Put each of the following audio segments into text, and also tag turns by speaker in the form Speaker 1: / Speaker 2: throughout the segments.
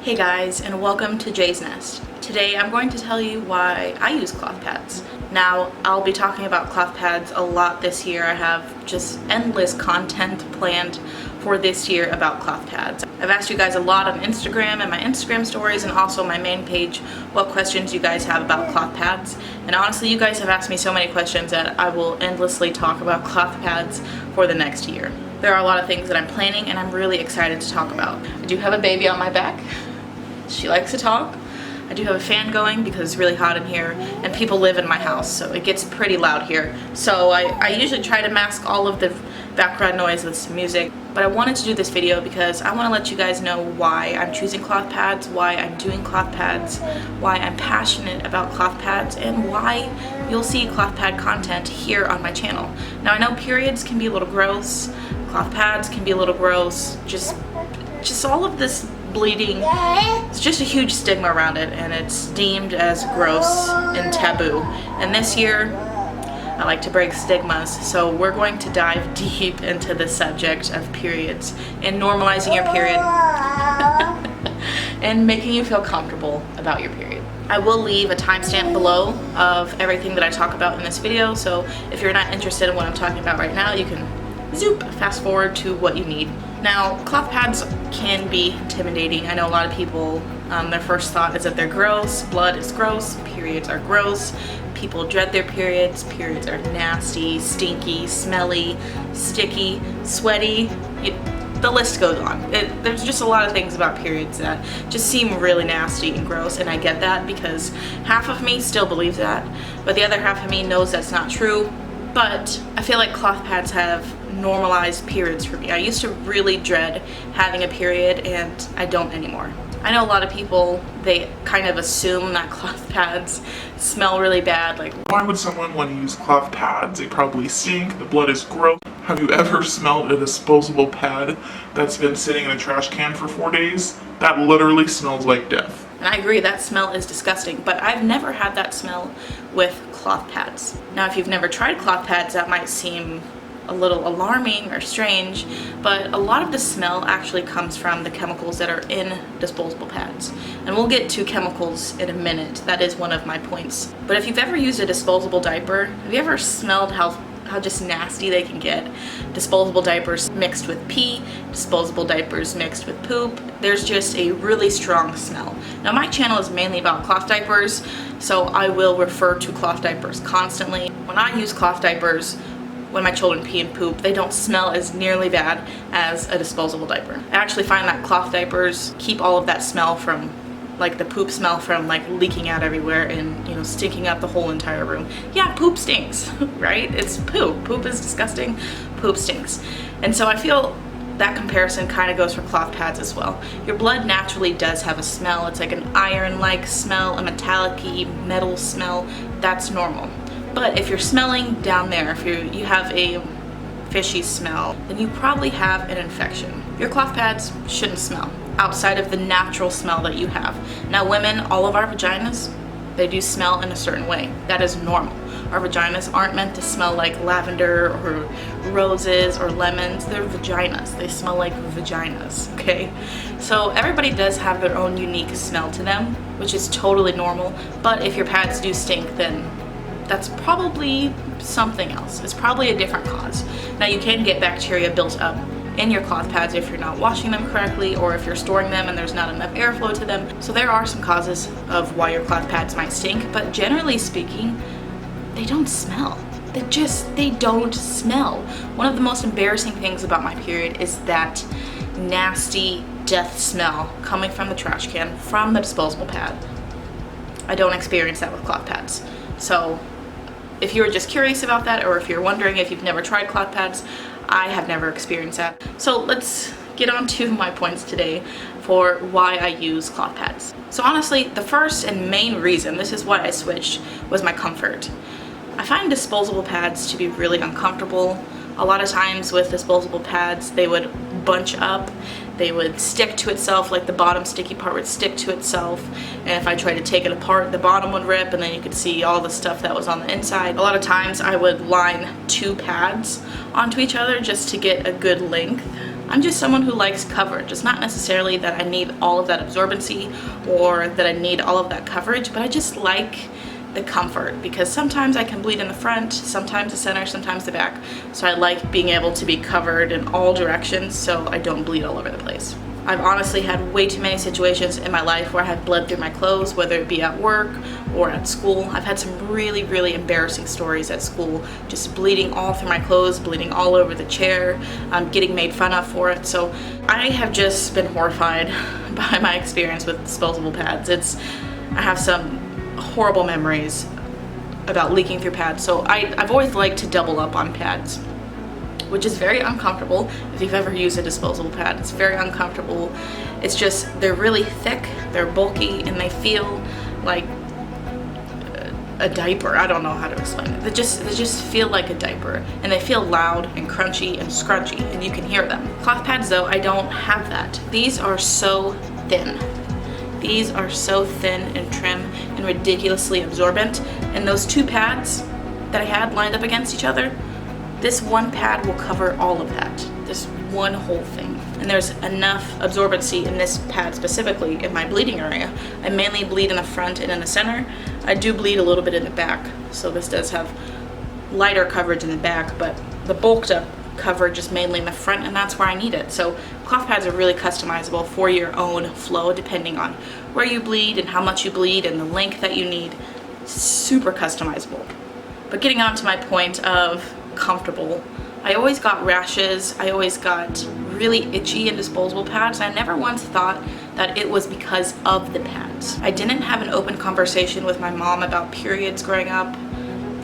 Speaker 1: Hey guys, and welcome to Jay's Nest. Today I'm going to tell you why I use cloth pads. Now, I'll be talking about cloth pads a lot this year. I have just endless content planned for this year about cloth pads. I've asked you guys a lot on Instagram and my Instagram stories and also my main page what questions you guys have about cloth pads. And honestly, you guys have asked me so many questions that I will endlessly talk about cloth pads for the next year. There are a lot of things that I'm planning and I'm really excited to talk about. I do have a baby on my back. She likes to talk. I do have a fan going because it's really hot in here and people live in my house, so it gets pretty loud here. So I usually try to mask all of the background noise with some music, but I wanted to do this video because I want to let you guys know why I'm choosing cloth pads, why I'm doing cloth pads, why I'm passionate about cloth pads, and why you'll see cloth pad content here on my channel. Now I know periods can be a little gross, cloth pads can be a little gross, just all of this bleeding, it's just a huge stigma around it and it's deemed as gross and taboo. And this year I like to break stigmas, so we're going to dive deep into the subject of periods and normalizing your period and making you feel comfortable about your period. I will leave a timestamp below of everything that I talk about in this video, so if you're not interested in what I'm talking about right now, you can fast forward to what you need. Now, cloth pads can be intimidating. I know a lot of people, their first thought is that they're gross, blood is gross, periods are gross, people dread their periods are nasty, stinky, smelly, sticky, sweaty, the list goes on. There's just a lot of things about periods that just seem really nasty and gross, and I get that because half of me still believes that, but the other half of me knows that's not true. But I feel like cloth pads have normalized periods for me. I used to really dread having a period and I don't anymore. I know a lot of people, they kind of assume that cloth pads smell really bad. Like,
Speaker 2: why would someone want to use cloth pads? They probably stink, the blood is gross. Have you ever smelled a disposable pad that's been sitting in a trash can for 4 days? That literally smells like death.
Speaker 1: And I agree, that smell is disgusting, but I've never had that smell with cloth pads. Now, if you've never tried cloth pads, that might seem a little alarming or strange, but a lot of the smell actually comes from the chemicals that are in disposable pads. And we'll get to chemicals in a minute. That is one of my points. But if you've ever used a disposable diaper, have you ever smelled how just nasty they can get? Disposable diapers mixed with pee, disposable diapers mixed with poop. There's just a really strong smell. Now my channel is mainly about cloth diapers, so I will refer to cloth diapers constantly. When I use cloth diapers, when my children pee and poop, they don't smell as nearly bad as a disposable diaper. I actually find that cloth diapers keep all of that smell from, like the poop smell from like leaking out everywhere and, you know, stinking up the whole entire room. Yeah, poop stinks, right? It's poop. Poop is disgusting. Poop stinks. And so I feel that comparison kind of goes for cloth pads as well. Your blood naturally does have a smell. It's like an iron-like smell, a metallic-y metal smell. That's normal. But if you're smelling down there, if you have a fishy smell, then you probably have an infection. Your cloth pads shouldn't smell outside of the natural smell that you have. Now women, all of our vaginas, they do smell in a certain way. That is normal. Our vaginas aren't meant to smell like lavender or roses or lemons. They're vaginas. They smell like vaginas, okay? So everybody does have their own unique smell to them, which is totally normal. But if your pads do stink, then that's probably something else. It's probably a different cause. Now you can get bacteria built up in your cloth pads if you're not washing them correctly or if you're storing them and there's not enough airflow to them. So there are some causes of why your cloth pads might stink, but generally speaking, they don't smell. They don't smell. One of the most embarrassing things about my period is that nasty death smell coming from the trash can, from the disposable pad. I don't experience that with cloth pads. So if you're just curious about that, or if you're wondering if you've never tried cloth pads, I have never experienced that. So let's get on to my points today for why I use cloth pads. So honestly, the first and main reason, this is why I switched, was my comfort. I find disposable pads to be really uncomfortable. A lot of times with disposable pads, they would bunch up, they would stick to itself, like the bottom sticky part would stick to itself, and if I tried to take it apart, the bottom would rip and then you could see all the stuff that was on the inside. A lot of times I would line 2 pads onto each other just to get a good length I'm just someone who likes coverage. It's not necessarily that I need all of that absorbency or that I need all of that coverage, but I just like the comfort, because sometimes I can bleed in the front, sometimes the center, sometimes the back. So I like being able to be covered in all directions so I don't bleed all over the place. I've honestly had way too many situations in my life where I have bled through my clothes, whether it be at work or at school. I've had some really, really embarrassing stories at school, just bleeding all through my clothes, bleeding all over the chair, getting made fun of for it. So I have just been horrified by my experience with disposable pads. I have some horrible memories about leaking through pads. So I've always liked to double up on pads, which is very uncomfortable. If you've ever used a disposable pad, it's very uncomfortable. It's just, they're really thick, they're bulky, and they feel like a diaper. I don't know how to explain it. They just feel like a diaper, and they feel loud and crunchy and scrunchy, and you can hear them. Cloth pads though, I don't have that. These are so thin. These are so thin and trim and ridiculously absorbent. And those two pads that I had lined up against each other, this one pad will cover all of that. This one whole thing. And there's enough absorbency in this pad specifically in my bleeding area. I mainly bleed in the front and in the center. I do bleed a little bit in the back. So this does have lighter coverage in the back, but the bulked up coverage is mainly in the front, and that's where I need it. So cloth pads are really customizable for your own flow, depending on where you bleed and how much you bleed and the length that you need. Super customizable. But getting on to my point of comfortable, I always got rashes, I always got really itchy in disposable pads. I never once thought that it was because of the pads. I didn't have an open conversation with my mom about periods growing up.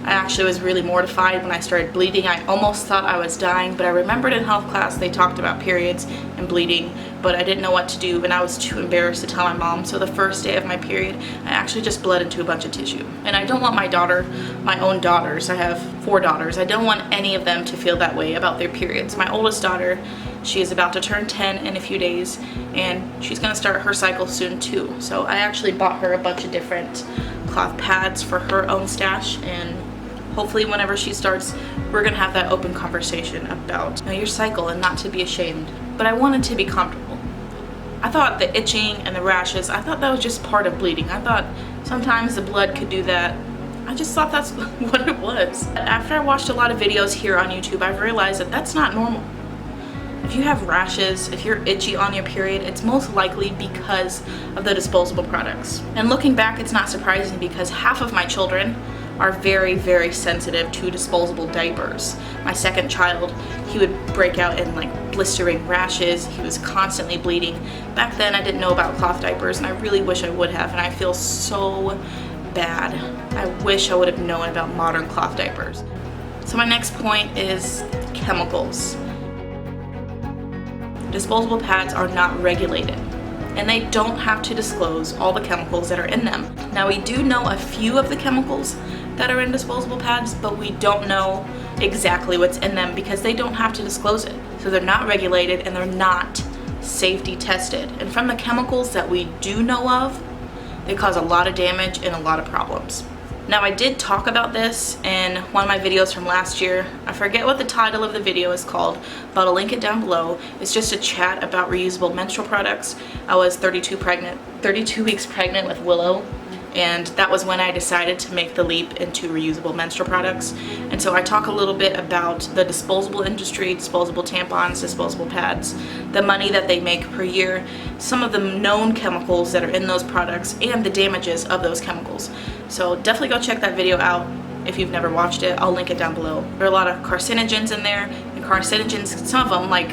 Speaker 1: I actually was really mortified when I started bleeding. I almost thought I was dying, but I remembered in health class they talked about periods and bleeding, but I didn't know what to do, and I was too embarrassed to tell my mom. So the first day of my period, I actually just bled into a bunch of tissue. And I don't want my own daughters, I have 4 daughters, I don't want any of them to feel that way about their periods. My oldest daughter, she is about to turn 10 in a few days, and she's gonna start her cycle soon too. So I actually bought her a bunch of different cloth pads for her own stash, and hopefully whenever she starts, we're gonna have that open conversation about your cycle and not to be ashamed. But I wanted to be comfortable. I thought the itching and the rashes, I thought that was just part of bleeding. I thought sometimes the blood could do that. I just thought that's what it was. After I watched a lot of videos here on YouTube, I've realized that that's not normal. If you have rashes, if you're itchy on your period, it's most likely because of the disposable products. And looking back, it's not surprising because half of my children are very, very sensitive to disposable diapers. My second child, he would break out in like blistering rashes. He was constantly bleeding. Back then I didn't know about cloth diapers, and I really wish I would have, and I feel so bad. I wish I would have known about modern cloth diapers. So my next point is chemicals. Disposable pads are not regulated, and they don't have to disclose all the chemicals that are in them. Now, we do know a few of the chemicals that are in disposable pads, but we don't know exactly what's in them because they don't have to disclose it. So they're not regulated and they're not safety tested. And from the chemicals that we do know of, they cause a lot of damage and a lot of problems. Now, I did talk about this in one of my videos from last year. I forget what the title of the video is called, but I'll link it down below. It's just a chat about reusable menstrual products. I was 32 weeks pregnant with Willow, and that was when I decided to make the leap into reusable menstrual products. And so I talk a little bit about the disposable industry, disposable tampons, disposable pads, the money that they make per year, some of the known chemicals that are in those products, and the damages of those chemicals. So definitely go check that video out if you've never watched it. I'll link it down below. There are a lot of carcinogens in there, and carcinogens, some of them like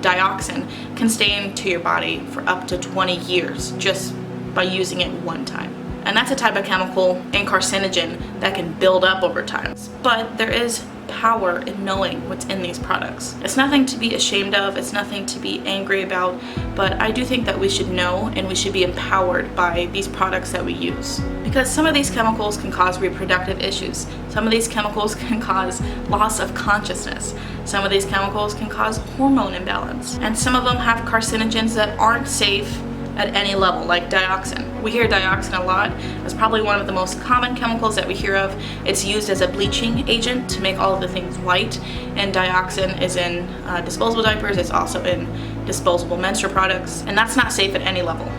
Speaker 1: dioxin, can stay into your body for up to 20 years just by using it one time. And that's a type of chemical and carcinogen that can build up over time. But there is power in knowing what's in these products. It's nothing to be ashamed of, it's nothing to be angry about, but I do think that we should know and we should be empowered by these products that we use. Because some of these chemicals can cause reproductive issues. Some of these chemicals can cause loss of consciousness. Some of these chemicals can cause hormone imbalance. And some of them have carcinogens that aren't safe at any level, like dioxin. We hear dioxin a lot. It's probably one of the most common chemicals that we hear of. It's used as a bleaching agent to make all of the things white, and dioxin is in disposable diapers. It's also in disposable menstrual products, and that's not safe at any level.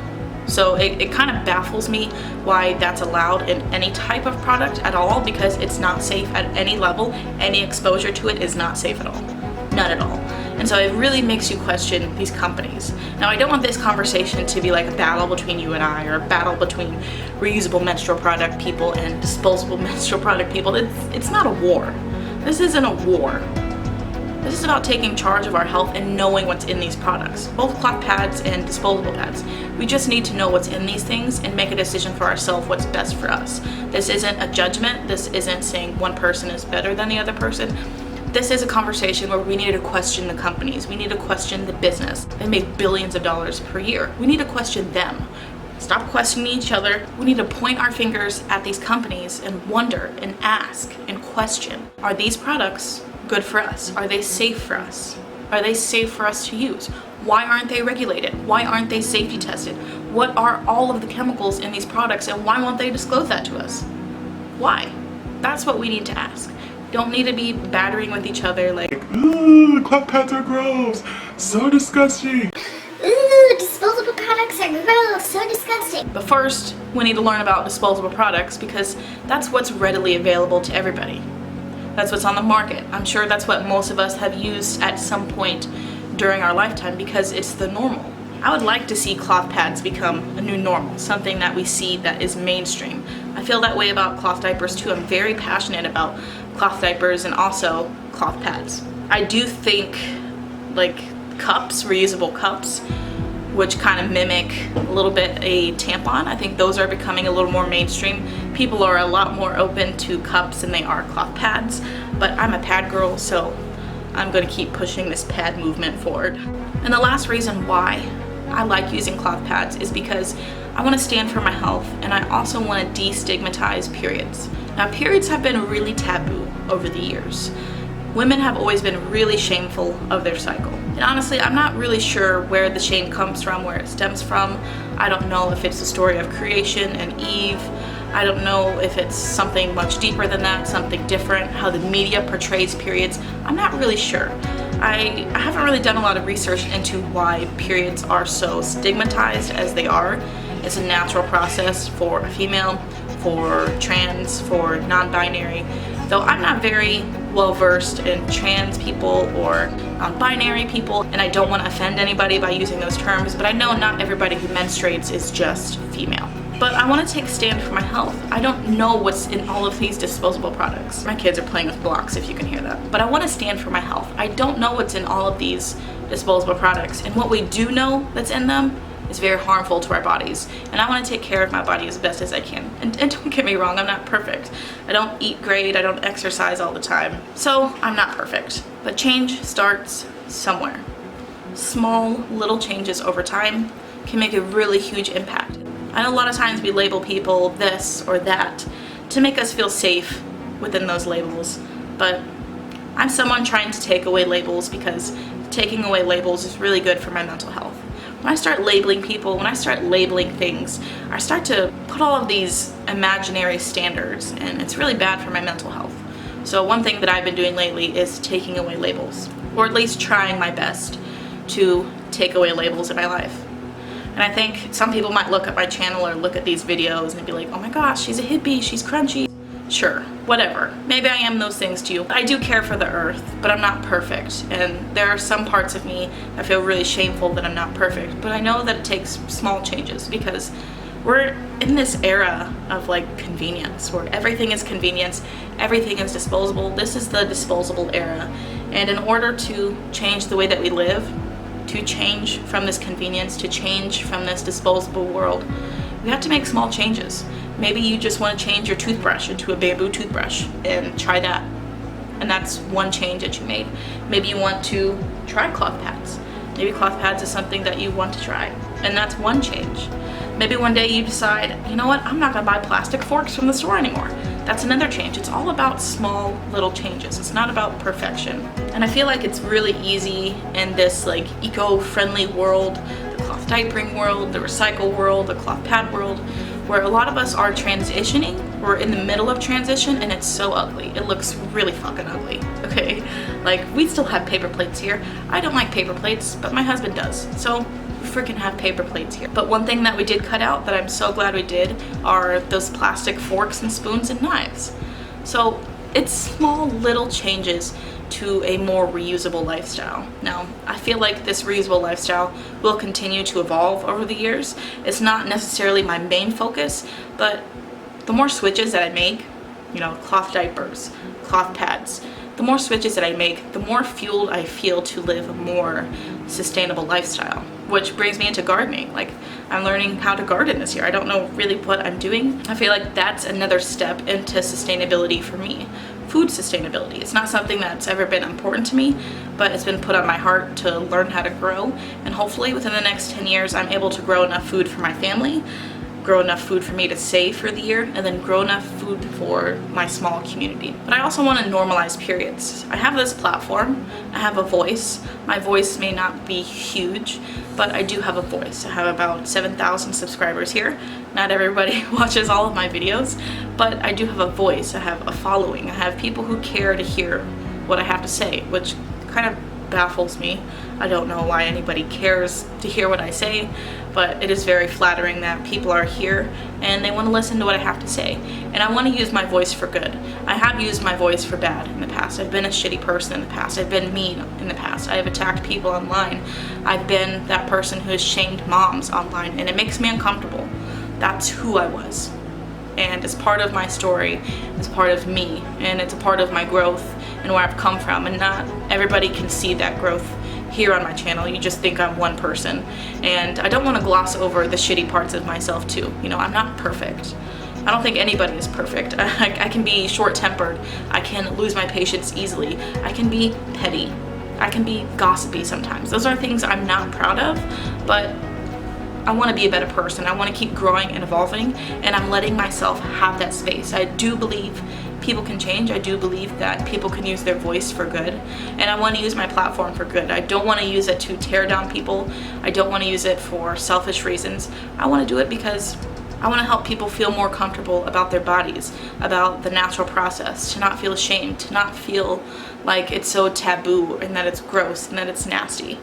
Speaker 1: So it kind of baffles me why that's allowed in any type of product at all, because it's not safe at any level. Any exposure to it is not safe at all. None at all. And so it really makes you question these companies. Now, I don't want this conversation to be like a battle between you and I, or a battle between reusable menstrual product people and disposable menstrual product people. It's not a war. This isn't a war. This is about taking charge of our health and knowing what's in these products, both cloth pads and disposable pads. We just need to know what's in these things and make a decision for ourselves what's best for us. This isn't a judgment. This isn't saying one person is better than the other person. This is a conversation where we need to question the companies. We need to question the business. They make billions of dollars per year. We need to question them. Stop questioning each other. We need to point our fingers at these companies and wonder and ask and question. Are these products good for us? Are they safe for us? Are they safe for us to use? Why aren't they regulated? Why aren't they safety tested? What are all of the chemicals in these products, and why won't they disclose that to us? Why? That's what we need to ask. Don't need to be battering with each other like,
Speaker 2: ooh, cloth pads are gross, so disgusting.
Speaker 3: Ooh, disposable products are gross, so disgusting.
Speaker 1: but first, we need to learn about disposable products, because that's what's readily available to everybody. That's what's on the market. I'm sure that's what most of us have used at some point during our lifetime, because it's the normal. I would like to see cloth pads become a new normal, something that we see that is mainstream. I feel that way about cloth diapers too. I'm very passionate about cloth diapers and also cloth pads. I do think like cups, reusable cups, which kind of mimic a little bit a tampon, I think those are becoming a little more mainstream. People are a lot more open to cups than they are cloth pads, but I'm a pad girl, so I'm going to keep pushing this pad movement forward. And the last reason why I like using cloth pads is because I want to stand for my health, and I also want to destigmatize periods. Now, periods have been really taboo over the years. Women have always been really shameful of their cycle. And honestly, I'm not really sure where the shame comes from, where it stems from. I don't know if it's the story of creation and Eve. I don't know if it's something much deeper than that, something different, how the media portrays periods. I'm not really sure. I haven't really done a lot of research into why periods are so stigmatized as they are. It's a natural process for a female, for trans, for non-binary. Though I'm not very well versed in trans people or non-binary people, and I don't want to offend anybody by using those terms, but I know not everybody who menstruates is just female. But I want to take a stand for my health. I don't know what's in all of these disposable products. My kids are playing with blocks if you can hear that. But I want to stand for my health. I don't know what's in all of these disposable products, and what we do know that's in them is very harmful to our bodies, and I want to take care of my body as best as I can. And don't get me wrong, I'm not perfect. I don't eat great, I don't exercise all the time, so I'm not perfect. But change starts somewhere. Small little changes over time can make a really huge impact. I know a lot of times we label people this or that to make us feel safe within those labels, but I'm someone trying to take away labels, because taking away labels is really good for my mental health. When I start labeling people, when I start labeling things, I start to put all of these imaginary standards, and it's really bad for my mental health. So one thing that I've been doing lately is taking away labels, or at least trying my best to take away labels in my life. And I think some people might look at my channel or look at these videos and be like, oh my gosh, she's a hippie, she's crunchy. Sure, whatever. Maybe I am those things to you. I do care for the earth, but I'm not perfect. And there are some parts of me that feel really shameful that I'm not perfect. But I know that it takes small changes, because we're in this era of like convenience, where everything is convenience, everything is disposable. This is the disposable era. And in order to change the way that we live, to change from this convenience, to change from this disposable world, we have to make small changes. Maybe you just want to change your toothbrush into a bamboo toothbrush and try that. And that's one change that you made. Maybe you want to try cloth pads. Maybe cloth pads is something that you want to try, and that's one change. Maybe one day you decide, you know what, I'm not gonna buy plastic forks from the store anymore. That's another change. It's all about small little changes. It's not about perfection. And I feel like it's really easy in this like eco-friendly world, the cloth diapering world, the recycle world, the cloth pad world, where a lot of us are transitioning. We're in the middle of transition and it's so ugly. It looks really fucking ugly, okay? Like, we still have paper plates here. I don't like paper plates, but my husband does. So we freaking have paper plates here. But one thing that we did cut out that I'm so glad we did are those plastic forks and spoons and knives. So it's small little changes to a more reusable lifestyle. Now, I feel like this reusable lifestyle will continue to evolve over the years. It's not necessarily my main focus, but the more switches that I make, you know, cloth diapers, cloth pads, the more switches that I make, the more fueled I feel to live a more sustainable lifestyle. Which brings me into gardening. Like, I'm learning how to garden this year. I don't know really what I'm doing. I feel like that's another step into sustainability for me. Food sustainability. It's not something that's ever been important to me, but it's been put on my heart to learn how to grow. And hopefully within the next 10 years, I'm able to grow enough food for my family, grow enough food for me to save for the year, and then grow enough food for my small community. But I also want to normalize periods. I have this platform, I have a voice. My voice may not be huge, but I do have a voice. I have about 7,000 subscribers here. Not everybody watches all of my videos, but I do have a voice. I have a following. I have people who care to hear what I have to say, which kind of baffles me. I don't know why anybody cares to hear what I say, but it is very flattering that people are here and they want to listen to what I have to say. And I want to use my voice for good. I have used my voice for bad in the past. I've been a shitty person in the past. I've been mean in the past. I have attacked people online. I've been that person who has shamed moms online, and it makes me uncomfortable. That's who I was. And it's part of my story, it's part of me, and it's a part of my growth and where I've come from. And not everybody can see that growth here on my channel. You just think I'm one person. And I don't want to gloss over the shitty parts of myself too. You know, I'm not perfect. I don't think anybody is perfect. I can be short-tempered. I can lose my patience easily. I can be petty. I can be gossipy sometimes. Those are things I'm not proud of, but I want to be a better person. I want to keep growing and evolving, and I'm letting myself have that space. I do believe people can change. I do believe that people can use their voice for good, and I want to use my platform for good. I don't want to use it to tear down people. I don't want to use it for selfish reasons. I want to do it because I want to help people feel more comfortable about their bodies, about the natural process, to not feel ashamed, to not feel like it's so taboo and that it's gross and that it's nasty.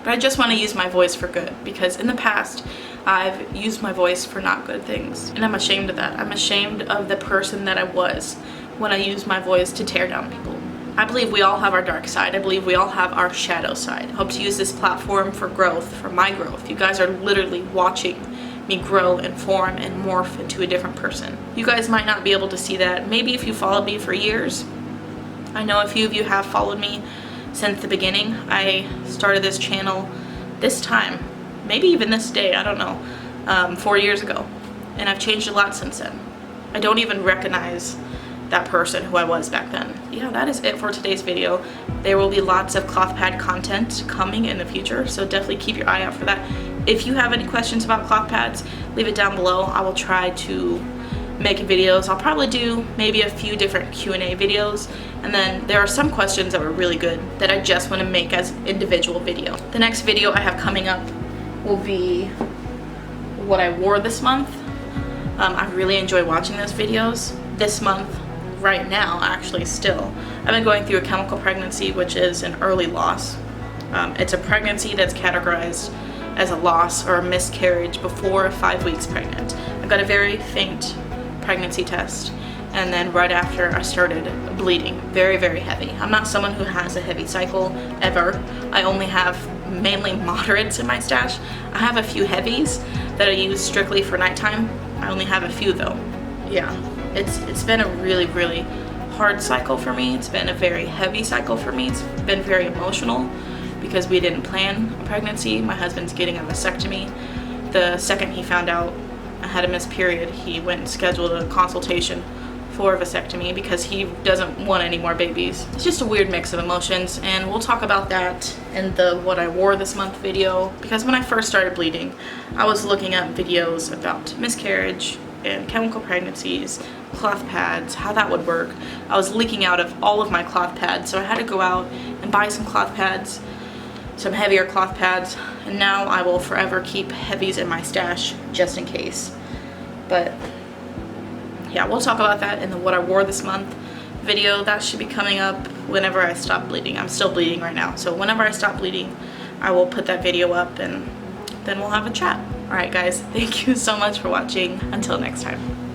Speaker 1: But I just want to use my voice for good, because in the past I've used my voice for not good things, and I'm ashamed of that. I'm ashamed of the person that I was when I used my voice to tear down people. I believe we all have our dark side. I believe we all have our shadow side. I hope to use this platform for growth, for my growth. You guys are literally watching me grow and form and morph into a different person. You guys might not be able to see that. Maybe if you followed me for years. I know a few of you have followed me since the beginning. I started this channel this time, maybe even this day, I don't know, 4 years ago. And I've changed a lot since then. I don't even recognize that person who I was back then. Yeah, that is it for today's video. There will be lots of cloth pad content coming in the future, so definitely keep your eye out for that. If you have any questions about cloth pads, leave it down below. I will try to make videos. I'll probably do maybe a few different Q&A videos, and then there are some questions that were really good that I just want to make as individual video. The next video I have coming up will be what I wore this month. I really enjoy watching those videos. This month, right now, actually still, I've been going through a chemical pregnancy, which is an early loss. It's a pregnancy that's categorized as a loss or a miscarriage before 5 weeks pregnant. I got a very faint pregnancy test, and then right after I started bleeding very, very heavy. I'm not someone who has a heavy cycle ever. I only have mainly moderates in my stash. I have a few heavies that I use strictly for nighttime. I only have a few though. Yeah, it's been a really, really hard cycle for me. It's been a very heavy cycle for me. It's been very emotional because we didn't plan a pregnancy. My husband's getting a vasectomy. The second he found out I had a missed period, he went and scheduled a consultation for a vasectomy because he doesn't want any more babies. It's just a weird mix of emotions, and we'll talk about that in the what I wore this month video, because when I first started bleeding, I was looking up videos about miscarriage and chemical pregnancies, cloth pads, how that would work. I was leaking out of all of my cloth pads, so I had to go out and buy some cloth pads. some heavier cloth pads, and now I will forever keep heavies in my stash just in case. But yeah, we'll talk about that in the what I wore this month video. That should be coming up whenever I stop bleeding. I'm still bleeding right now, so whenever I stop bleeding, I will put that video up and then we'll have a chat. Alright guys, thank you so much for watching. Until next time.